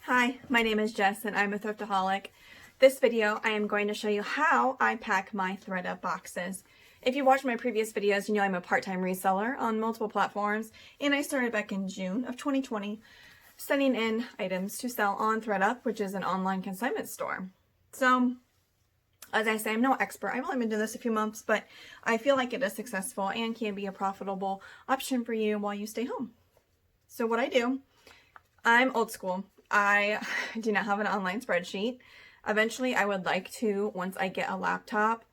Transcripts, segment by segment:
Hi, my name is Jess and I'm a thriftaholic. This video I am going to show you how I pack my ThredUP boxes. If you watched my previous videos, you know I'm a part-time reseller on multiple platforms, and I started back in June of 2020 sending in items to sell on ThredUP, which is an online consignment store. So, as I say, I'm no expert. I've only been doing this a few months, but I feel like it is successful and can be a profitable option for you while you stay home. So what I do, I'm old school. I do not have an online spreadsheet. Eventually, I would like to once I get a laptop,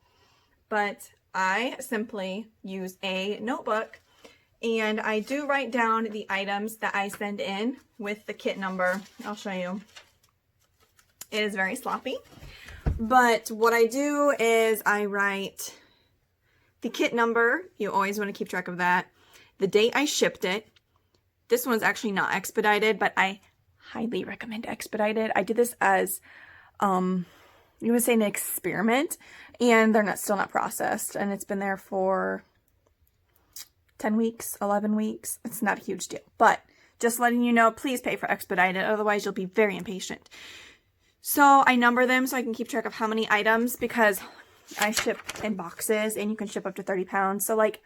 but I simply use a notebook and I do write down the items that I send in with the kit number. I'll show you. It is very sloppy, but what I do is I write the kit number. You always want to keep track of that. The date I shipped it. This one's actually not expedited, but I highly recommend expedited. I did this as, you would say, an experiment, and they're still not processed, and it's been there for 10 weeks, 11 weeks. It's not a huge deal, but just letting you know, please pay for expedited, otherwise you'll be very impatient. So I number them so I can keep track of how many items, because I ship in boxes, and you can ship up to 30 pounds. So like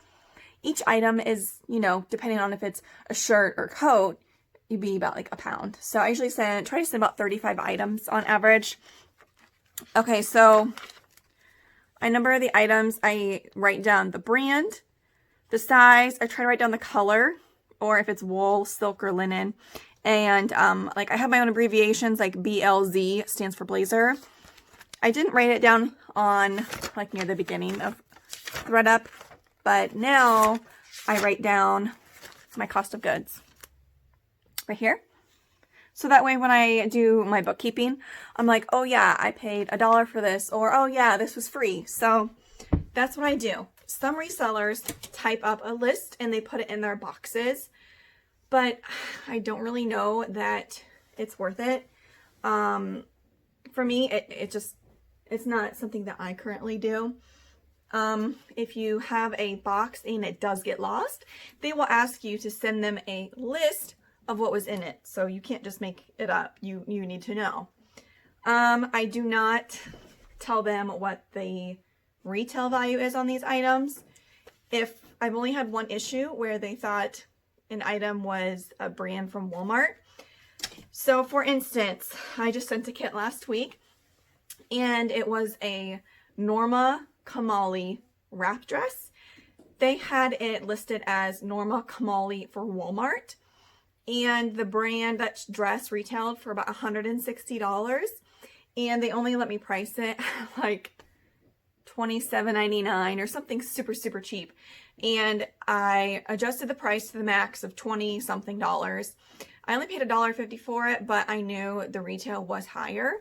each item is, you know, depending on if it's a shirt or coat, you'd be about like a pound. So I usually try to send about 35 items on average. Okay, so I number the items. I write down the brand, the size. I try to write down the color, or if it's wool, silk, or linen. And like I have my own abbreviations, like BLZ stands for blazer. I didn't write it down on like near the beginning of ThredUP, but now I write down my cost of goods right here. So that way when I do my bookkeeping, I'm like, oh yeah, I paid $1 for this, or oh yeah, this was free. So that's what I do. Some resellers type up a list and they put it in their boxes, but I don't really know that it's worth it. For me, it's not something that I currently do. If you have a box and it does get lost, they will ask you to send them a list of what was in it. So you can't just make it up. You need to know. I do not tell them what the retail value is on these items. If I've only had one issue where they thought an item was a brand from Walmart. So for instance, I just sent a kit last week and it was a Norma Kamali wrap dress. They had it listed as Norma Kamali for Walmart. And the brand, that dress retailed for about $160, and they only let me price it like $27.99 or something super, super cheap. And I adjusted the price to the max of $20 something. I only paid $1.50 for it, but I knew the retail was higher.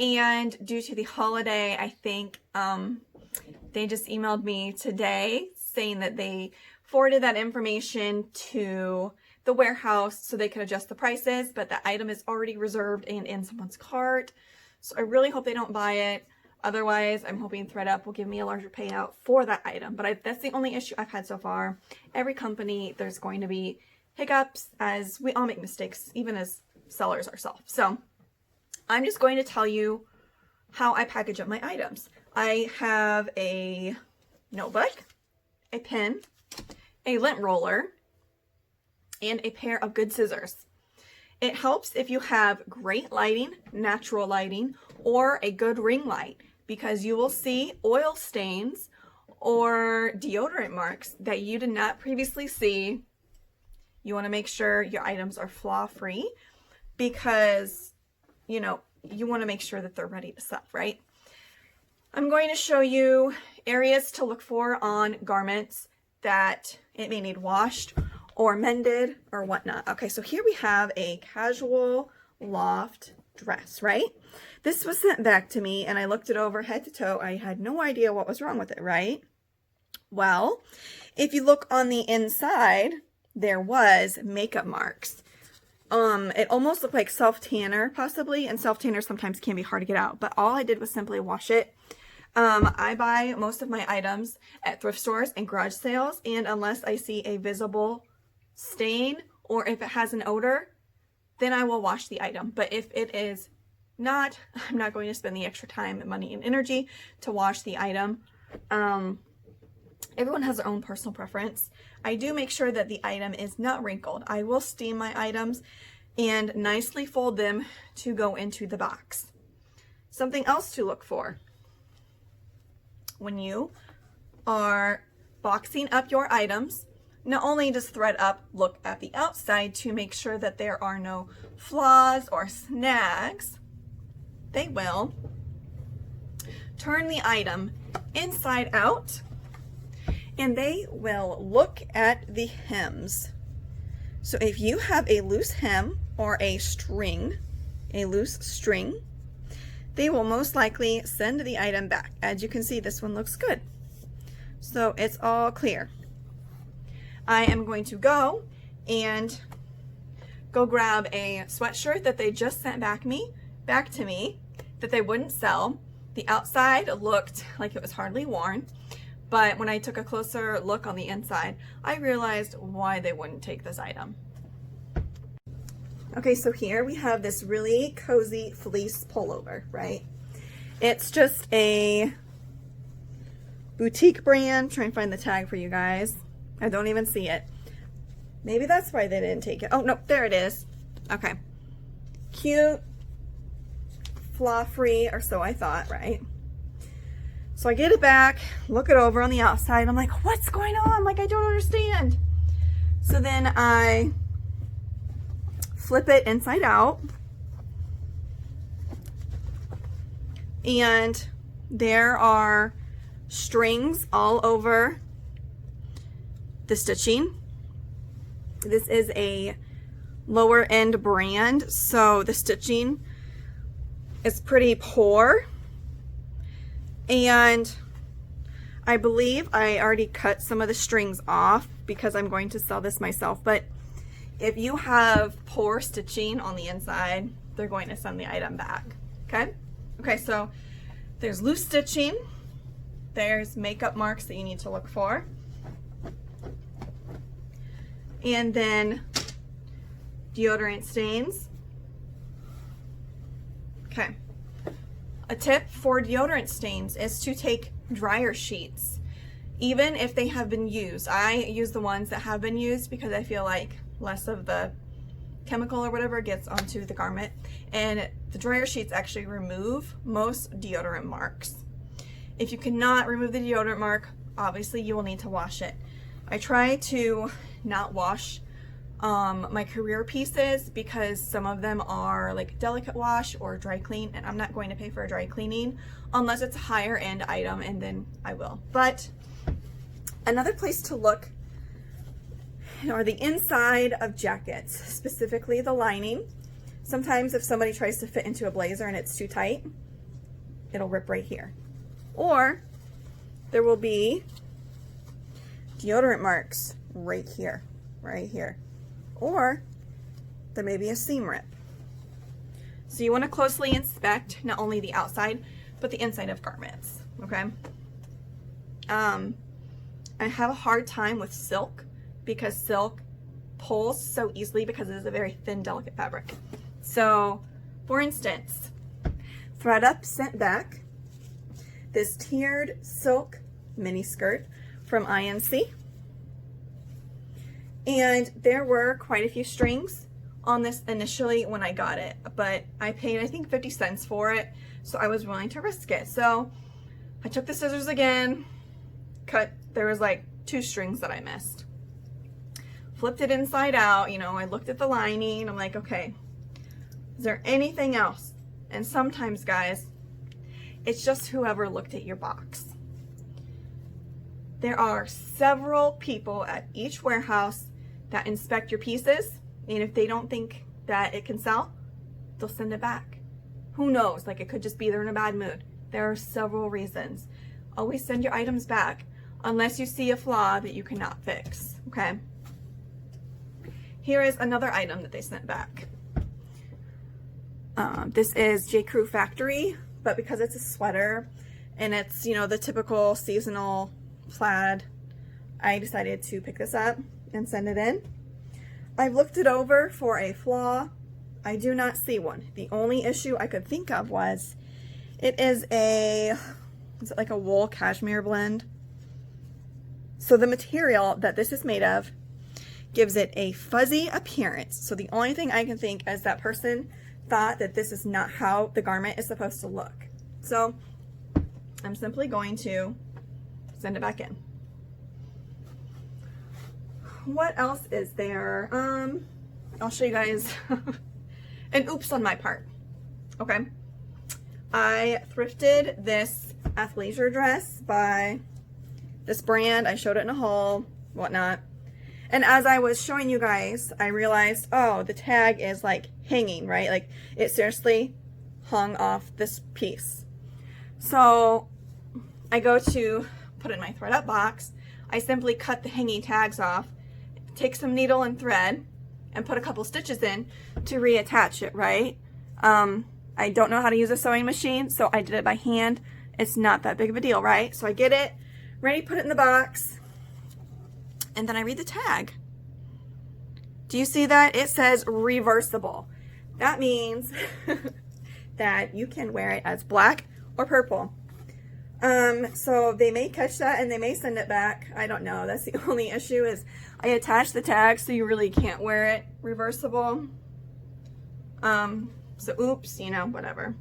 And due to the holiday, I think they just emailed me today saying that they forwarded that information to the warehouse so they could adjust the prices, but the item is already reserved and in someone's cart. So I really hope they don't buy it. Otherwise, I'm hoping ThredUP will give me a larger payout for that item. But that's the only issue I've had so far. Every company, there's going to be hiccups, as we all make mistakes, even as sellers ourselves. So I'm just going to tell you how I package up my items. I have a notebook, a pen, a lint roller, and a pair of good scissors. It helps if you have great lighting, natural lighting, or a good ring light, because you will see oil stains or deodorant marks that you did not previously see. You want to make sure your items are flaw-free, because, you know, you want to make sure that they're ready to sell, right? I'm going to show you areas to look for on garments that it may need washed or mended or whatnot. Okay, so here we have a casual loft dress, right? This was sent back to me and I looked it over head to toe. I had no idea what was wrong with it, right? Well, if you look on the inside, there was makeup marks. It almost looked like self-tanner possibly, and self-tanner sometimes can be hard to get out, but all I did was simply wash it. I buy most of my items at thrift stores and garage sales, and unless I see a visible stain or if it has an odor, then I will wash the item. But if it is not, I'm not going to spend the extra time, money, and energy to wash the item. Everyone has their own personal preference. I do make sure that the item is not wrinkled. I will steam my items and nicely fold them to go into the box. Something else to look for when you are boxing up your items, not only does ThredUP look at the outside to make sure that there are no flaws or snags, they will turn the item inside out and they will look at the hems. So if you have a loose hem or a loose string, they will most likely send the item back. As you can see, this one looks good. So it's all clear. I am going to go grab a sweatshirt that they just sent back to me that they wouldn't sell. The outside looked like it was hardly worn, but when I took a closer look on the inside, I realized why they wouldn't take this item. Okay, so here we have this really cozy fleece pullover, right? It's just a boutique brand. Try and find the tag for you guys. I don't even see it. Maybe that's why they didn't take it. Oh, no, there it is. Okay. Cute, flaw-free, or so I thought, right? So I get it back, look it over on the outside. I'm like, what's going on? Like, I don't understand. So then I flip it inside out. And there are strings all over the stitching. This is a lower end brand, so the stitching is pretty poor. And I believe I already cut some of the strings off because I'm going to sell this myself. But if you have poor stitching on the inside, they're going to send the item back. Okay? Okay, so there's loose stitching. There's makeup marks that you need to look for. And then deodorant stains. Okay. A tip for deodorant stains is to take dryer sheets, even if they have been used. I use the ones that have been used because I feel like less of the chemical or whatever gets onto the garment. And the dryer sheets actually remove most deodorant marks. If you cannot remove the deodorant mark, obviously you will need to wash it. I try to not wash my career pieces because some of them are like delicate wash or dry clean, and I'm not going to pay for a dry cleaning unless it's a higher end item, and then I will. But another place to look are the inside of jackets, specifically the lining. Sometimes if somebody tries to fit into a blazer and it's too tight, it'll rip right here. Or there will be deodorant marks right here, right here. Or there may be a seam rip. So you want to closely inspect not only the outside, but the inside of garments, okay? I have a hard time with silk because silk pulls so easily because it is a very thin, delicate fabric. So, for instance, ThredUP sent back this tiered silk mini skirt from INC. And there were quite a few strings on this initially when I got it, but I paid, I think, 50 cents for it, so I was willing to risk it. So I took the scissors again, cut, there was like 2 strings that I missed. Flipped it inside out, you know, I looked at the lining, I'm like, okay, is there anything else? And sometimes, guys, it's just whoever looked at your box. There are several people at each warehouse that inspect your pieces, and if they don't think that it can sell, they'll send it back. Who knows? Like, it could just be they're in a bad mood. There are several reasons. Always send your items back unless you see a flaw that you cannot fix, okay? Here is another item that they sent back. This is J. Crew Factory, but because it's a sweater and it's, you know, the typical seasonal plaid, I decided to pick this up and send it in. I've looked it over for a flaw I do not see one. The only issue I could think of was it is it like a wool cashmere blend? So the material that this is made of gives it a fuzzy appearance. So the only thing I can think is that person thought that this is not how the garment is supposed to look. So I'm simply going to send it back in. What else is there? I'll show you guys an oops on my part. Okay. I thrifted this athleisure dress by this brand. I showed it in a haul, whatnot. And as I was showing you guys, I realized, oh, the tag is like hanging, right? Like it seriously hung off this piece. So I go to put it in my ThredUP box. I simply cut the hanging tags off, take some needle and thread, and put a couple stitches in to reattach it, right? I don't know how to use a sewing machine, so I did it by hand. It's not that big of a deal, right? So I get it, ready to put it in the box, and then I read the tag. Do you see that? It says reversible. That means that you can wear it as black or purple. So they may catch that and they may send it back. I don't know. That's the only issue is I attached the tag so you really can't wear it reversible. So oops, you know, whatever.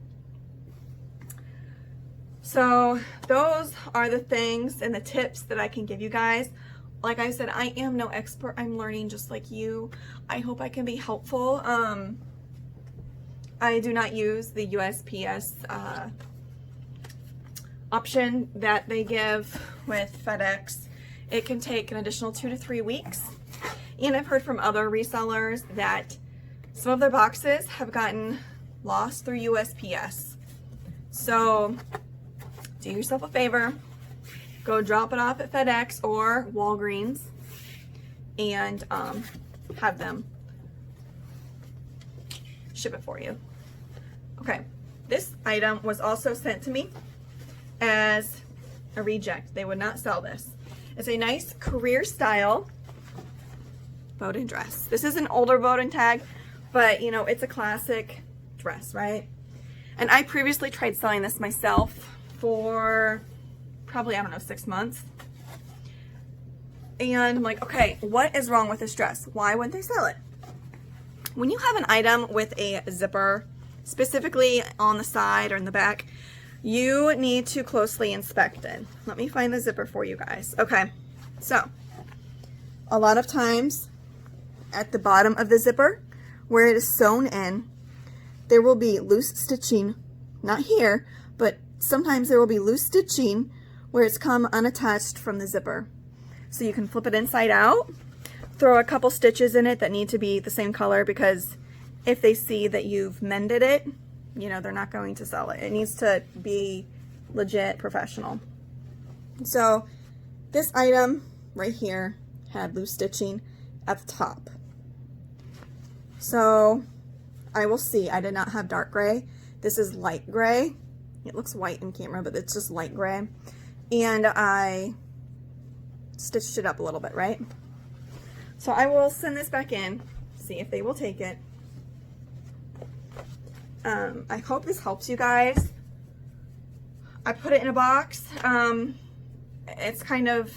So those are the things and the tips that I can give you guys. Like I said, I am no expert. I'm learning just like you. I hope I can be helpful. I do not use the USPS option that they give with FedEx. It can take an additional 2 to 3 weeks. And I've heard from other resellers that some of their boxes have gotten lost through USPS. So do yourself a favor, go drop it off at FedEx or Walgreens and have them ship it for you. Okay, this item was also sent to me as a reject. They would not sell this. It's a nice career style Bowden dress. This is an older Bowden tag, but you know, it's a classic dress, right? And I previously tried selling this myself for probably, I don't know, 6 months. And I'm like, okay, what is wrong with this dress? Why wouldn't they sell it? When you have an item with a zipper, specifically on the side or in the back, you need to closely inspect it. Let me find the zipper for you guys. Okay, so a lot of times at the bottom of the zipper where it is sewn in, there will be loose stitching, not here, but sometimes there will be loose stitching where it's come unattached from the zipper. So you can flip it inside out, throw a couple stitches in it that need to be the same color, because if they see that you've mended it, you know, they're not going to sell it. It needs to be legit professional. So this item right here had loose stitching at the top. So I will see. I did not have dark gray. This is light gray. It looks white in camera, but it's just light gray. And I stitched it up a little bit, right? So I will send this back in, see if they will take it. I hope this helps you guys. I put it in a box. It's kind of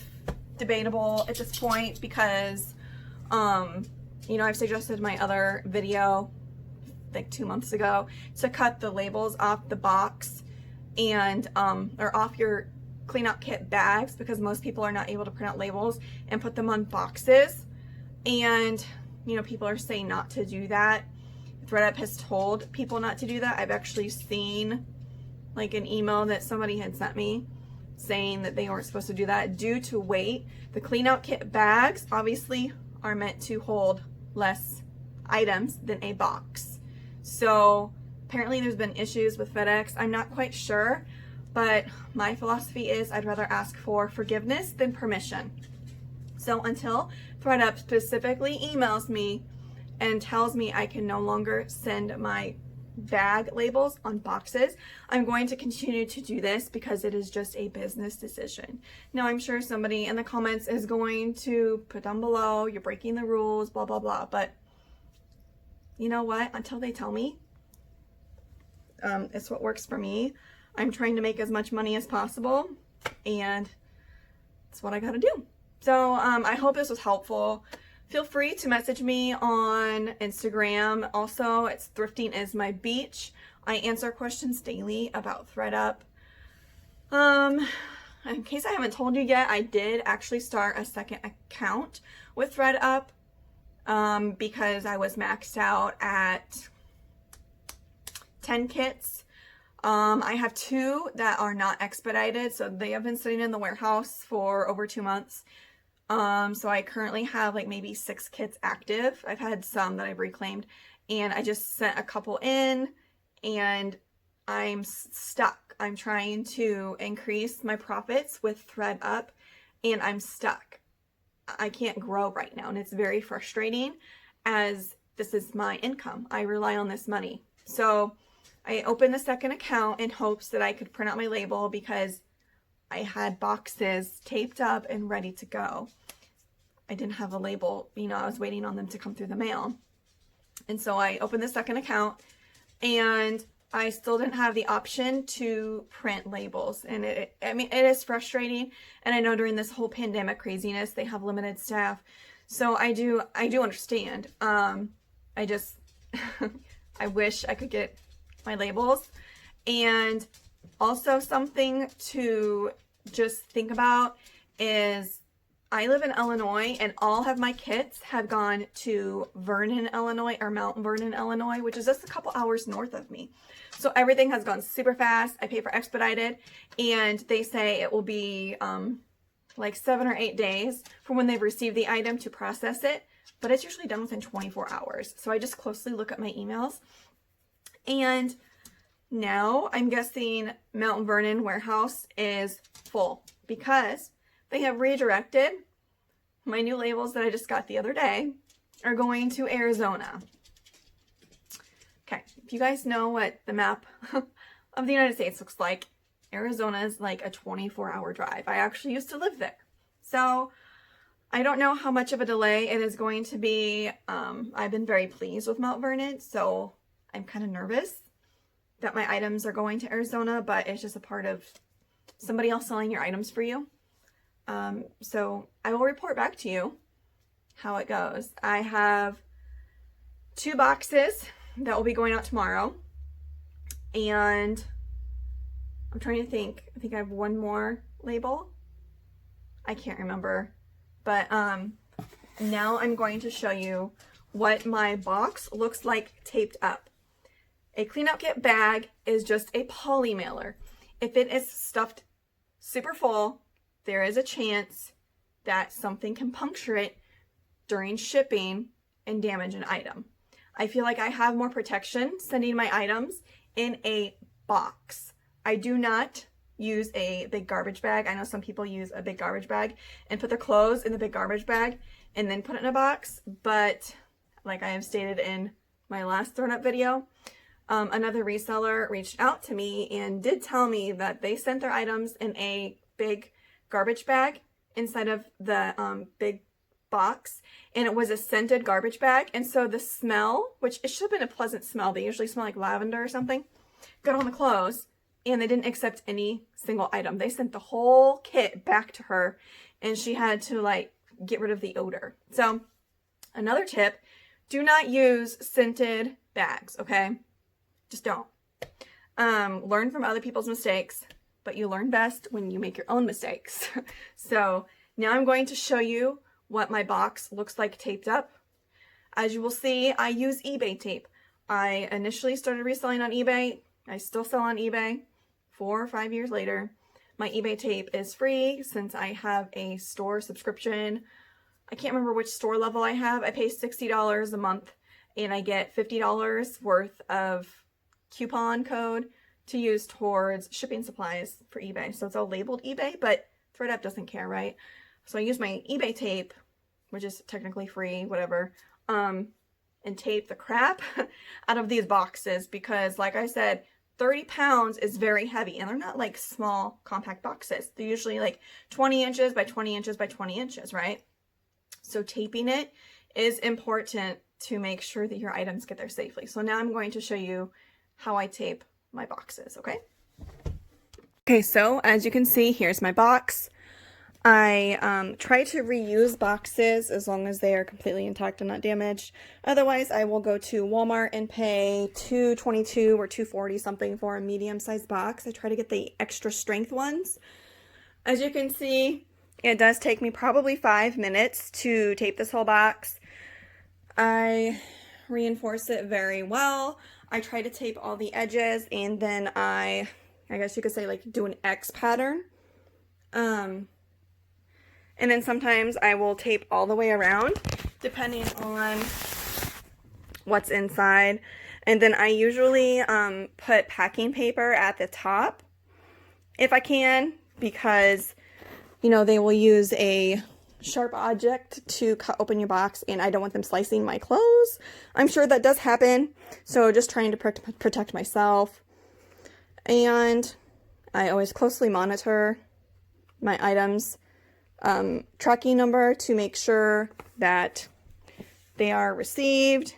debatable at this point because, you know, I've suggested in my other video, like 2 months ago, to cut the labels off the box and, or off your clean out kit bags, because most people are not able to print out labels and put them on boxes. And, you know, people are saying not to do that. ThredUP has told people not to do that. I've actually seen like an email that somebody had sent me saying that they weren't supposed to do that due to weight. The clean out kit bags obviously are meant to hold less items than a box. So apparently there's been issues with FedEx. I'm not quite sure, but my philosophy is I'd rather ask for forgiveness than permission. So until ThredUP specifically emails me and tells me I can no longer send my bag labels on boxes, I'm going to continue to do this because it is just a business decision. Now, I'm sure somebody in the comments is going to put down below, you're breaking the rules, blah, blah, blah, but you know what, until they tell me, it's what works for me. I'm trying to make as much money as possible, and it's what I gotta do. So I hope this was helpful. Feel free to message me on Instagram. Also, it's Thrifting is my beach. I answer questions daily about ThredUP. In case I haven't told you yet, I did actually start a second account with ThredUP because I was maxed out at 10 kits. I have 2 that are not expedited, so they have been sitting in the warehouse for over 2 months. So I currently have like maybe 6 kits active. I've had some that I've reclaimed, and I just sent a couple in, and I'm stuck. I'm trying to increase my profits with ThredUP, and I'm stuck. I can't grow right now, and it's very frustrating as this is my income. I rely on this money. So I opened the second account in hopes that I could print out my label because I had boxes taped up and ready to go. I didn't have a label, you know, I was waiting on them to come through the mail. And so I opened the second account, and I still didn't have the option to print labels. And I mean, it is frustrating. And I know during this whole pandemic craziness, they have limited staff. So I do understand. I just, I wish I could get my labels. And also something to just think about is I live in Illinois, and all of my kits have gone to Vernon, Illinois, or Mount Vernon, Illinois, which is just a couple hours north of me. So everything has gone super fast. I pay for expedited, and they say it will be like 7 or 8 days from when they've received the item to process it, but it's usually done within 24 hours. So I just closely look at my emails, and now I'm guessing Mount Vernon warehouse is full because they have redirected. My new labels that I just got the other day are going to Arizona. Okay, if you guys know what the map of the United States looks like, Arizona is like a 24-hour drive. I actually used to live there. So I don't know how much of a delay it is going to be. I've been very pleased with Mount Vernon, so I'm kind of nervous that my items are going to Arizona, but it's just a part of somebody else selling your items for you. So I will report back to you how it goes. I have 2 boxes that will be going out tomorrow, and I'm trying to think. I think I have 1 more label. I can't remember, but now I'm going to show you what my box looks like taped up. A cleanout kit bag is just a poly mailer. If it is stuffed super full, there is a chance that something can puncture it during shipping and damage an item. I feel like I have more protection sending my items in a box. I do not use a big garbage bag. I know some people use a big garbage bag and put their clothes in the big garbage bag and then put it in a box. But like I have stated in my last ThredUP video, another reseller reached out to me and did tell me that they sent their items in a big garbage bag inside of the big box, and it was a scented garbage bag, and so the smell, which it should have been a pleasant smell, they usually smell like lavender or something, got on the clothes, and they didn't accept any single item. They sent the whole kit back to her, and she had to like get rid of the odor. So another tip, do not use scented bags, okay? Just don't. Learn from other people's mistakes, but you learn best when you make your own mistakes. So now I'm going to show you what my box looks like taped up. As you will see, I use eBay tape. I initially started reselling on eBay. I still sell on eBay 4 or 5 years later. My eBay tape is free since I have a store subscription. I can't remember which store level I have. I pay $60 a month, and I get $50 worth of coupon code to use towards shipping supplies for eBay. So it's all labeled eBay, but ThredUP doesn't care, right? So I use my eBay tape, which is technically free, whatever, and tape the crap out of these boxes because, like I said, 30 pounds is very heavy, and they're not like small compact boxes. They're usually like 20 inches by 20 inches by 20 inches, right? So taping it is important to make sure that your items get there safely. So now I'm going to show you how I tape my boxes, okay? Okay, so as you can see, here's my box. I try to reuse boxes as long as they are completely intact and not damaged. Otherwise, I will go to Walmart and pay $2.22 or $2.40 something for a medium-sized box. I try to get the extra strength ones. As you can see, it does take me probably 5 minutes to tape this whole box. I reinforce it very well. I try to tape all the edges, and then I guess you could say like do an X pattern. And then sometimes I will tape all the way around depending on what's inside. And then I usually put packing paper at the top if I can, because you know they will use a sharp object to cut open your box, and I don't want them slicing my clothes. I'm sure that does happen, so just trying to protect myself. And I always closely monitor my items tracking number to make sure that they are received.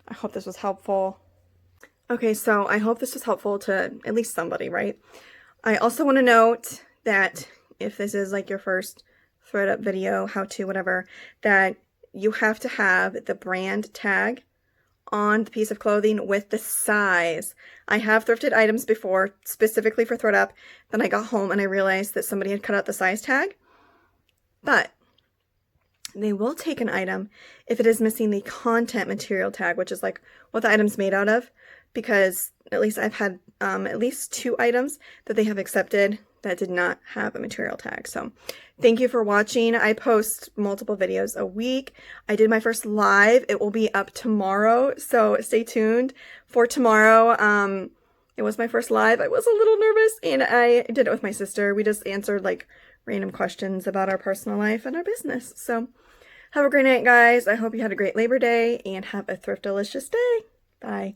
I hope this was helpful. Okay, so I hope this was helpful to at least somebody, right? I also want to note that if this is like your first ThredUP video, how to, whatever, that you have to have the brand tag on the piece of clothing with the size. I have thrifted items before, specifically for ThredUP. Then I got home and I realized that somebody had cut out the size tag. But they will take an item if it is missing the content material tag, which is like what the item's made out of, because at least I've had at least 2 items that they have accepted that did not have a material tag. So thank you for watching. I post multiple videos a week. I did my first live. It will be up tomorrow, so stay tuned for tomorrow. It was my first live. I was a little nervous, and I did it with my sister. We just answered like random questions about our personal life and our business. So have a great night, guys. I hope you had a great Labor Day and have a Thrift-delicious day. Bye.